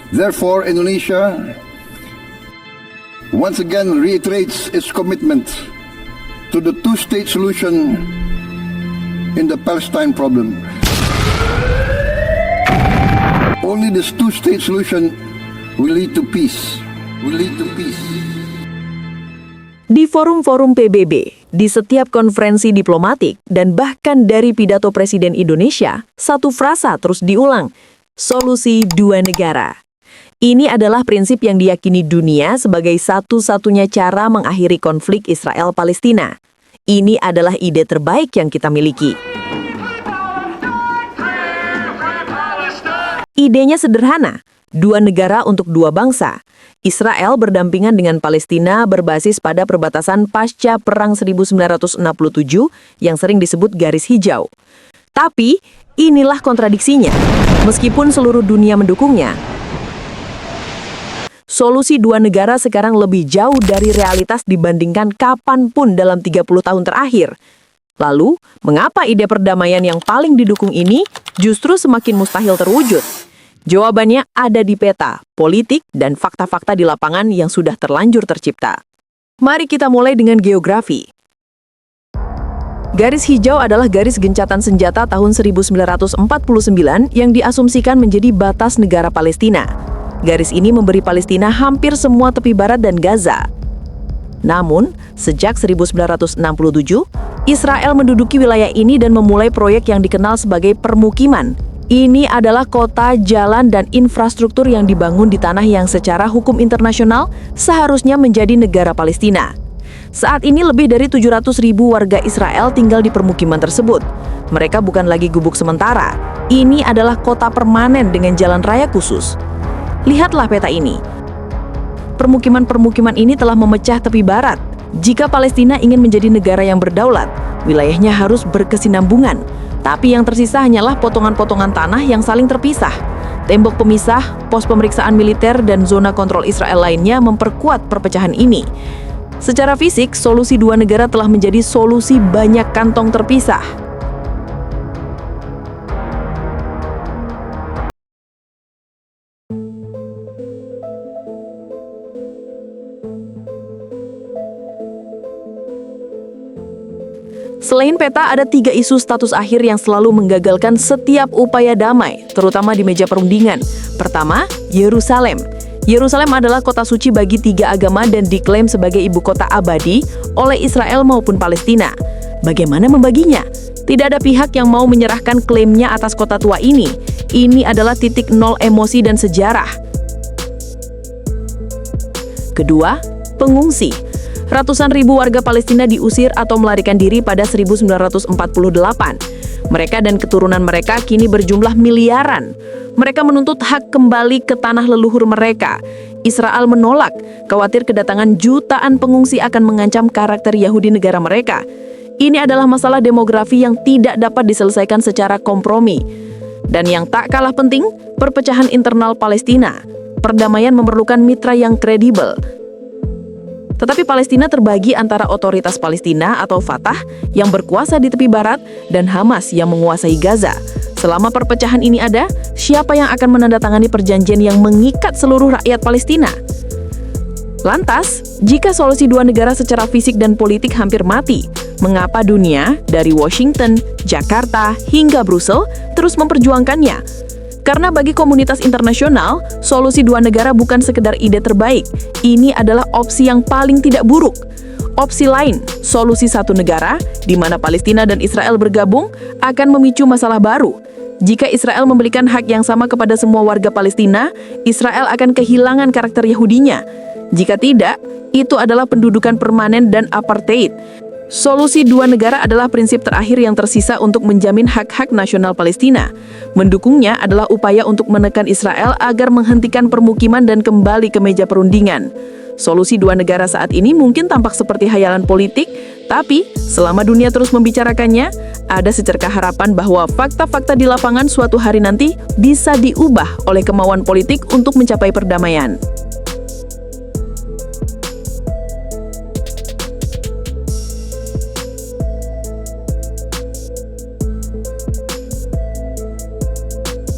Therefore, Indonesia once again reiterates its commitment to the two-state solution in the Palestine problem. Only this two-state solution will lead to peace. Di forum-forum PBB, di setiap konferensi diplomatik, dan bahkan dari pidato Presiden Indonesia, satu frasa terus diulang, solusi dua negara. Ini adalah prinsip yang diyakini dunia sebagai satu-satunya cara mengakhiri konflik Israel-Palestina. Ini adalah ide terbaik yang kita miliki. Idenya sederhana, dua negara untuk dua bangsa. Israel berdampingan dengan Palestina berbasis pada perbatasan pasca Perang 1967 yang sering disebut garis hijau. Tapi, inilah kontradiksinya. Meskipun seluruh dunia mendukungnya, solusi dua negara sekarang lebih jauh dari realitas dibandingkan kapanpun dalam 30 tahun terakhir. Lalu, mengapa ide perdamaian yang paling didukung ini justru semakin mustahil terwujud? Jawabannya ada di peta, politik, dan fakta-fakta di lapangan yang sudah terlanjur tercipta. Mari kita mulai dengan geografi. Garis hijau adalah garis gencatan senjata tahun 1949 yang diasumsikan menjadi batas negara Palestina. Garis ini memberi Palestina hampir semua tepi barat dan Gaza. Namun, sejak 1967, Israel menduduki wilayah ini dan memulai proyek yang dikenal sebagai permukiman. Ini adalah kota, jalan, dan infrastruktur yang dibangun di tanah yang secara hukum internasional seharusnya menjadi negara Palestina. Saat ini lebih dari 700.000 warga Israel tinggal di permukiman tersebut. Mereka bukan lagi gubuk sementara. Ini adalah kota permanen dengan jalan raya khusus. Lihatlah peta ini. Permukiman-permukiman ini telah memecah tepi barat. Jika Palestina ingin menjadi negara yang berdaulat, wilayahnya harus berkesinambungan. Tapi yang tersisa hanyalah potongan-potongan tanah yang saling terpisah. Tembok pemisah, pos pemeriksaan militer, dan zona kontrol Israel lainnya memperkuat perpecahan ini. Secara fisik, solusi dua negara telah menjadi solusi banyak kantong terpisah. Selain peta, ada 3 isu status akhir yang selalu menggagalkan setiap upaya damai, terutama di meja perundingan. Pertama, Yerusalem. Yerusalem adalah kota suci bagi 3 agama dan diklaim sebagai ibu kota abadi oleh Israel maupun Palestina. Bagaimana membaginya? Tidak ada pihak yang mau menyerahkan klaimnya atas kota tua ini. Ini adalah titik nol emosi dan sejarah. Kedua, pengungsi. Ratusan ribu warga Palestina diusir atau melarikan diri pada 1948. Mereka dan keturunan mereka kini berjumlah miliaran. Mereka menuntut hak kembali ke tanah leluhur mereka. Israel menolak, khawatir kedatangan jutaan pengungsi akan mengancam karakter Yahudi negara mereka. Ini adalah masalah demografi yang tidak dapat diselesaikan secara kompromi. Dan yang tak kalah penting, perpecahan internal Palestina. Perdamaian memerlukan mitra yang kredibel. Tetapi Palestina terbagi antara otoritas Palestina atau Fatah yang berkuasa di tepi barat dan Hamas yang menguasai Gaza. Selama perpecahan ini ada, siapa yang akan menandatangani perjanjian yang mengikat seluruh rakyat Palestina? Lantas, jika solusi dua negara secara fisik dan politik hampir mati, mengapa dunia dari Washington, Jakarta, hingga Brussel terus memperjuangkannya? Karena bagi komunitas internasional, solusi dua negara bukan sekedar ide terbaik. Ini adalah opsi yang paling tidak buruk. Opsi lain, solusi satu negara, di mana Palestina dan Israel bergabung, akan memicu masalah baru. Jika Israel memberikan hak yang sama kepada semua warga Palestina, Israel akan kehilangan karakter Yahudinya. Jika tidak, itu adalah pendudukan permanen dan apartheid. Solusi dua negara adalah prinsip terakhir yang tersisa untuk menjamin hak-hak nasional Palestina. Mendukungnya adalah upaya untuk menekan Israel agar menghentikan permukiman dan kembali ke meja perundingan. Solusi dua negara saat ini mungkin tampak seperti hayalan politik, tapi selama dunia terus membicarakannya, ada secerkah harapan bahwa fakta-fakta di lapangan suatu hari nanti bisa diubah oleh kemauan politik untuk mencapai perdamaian.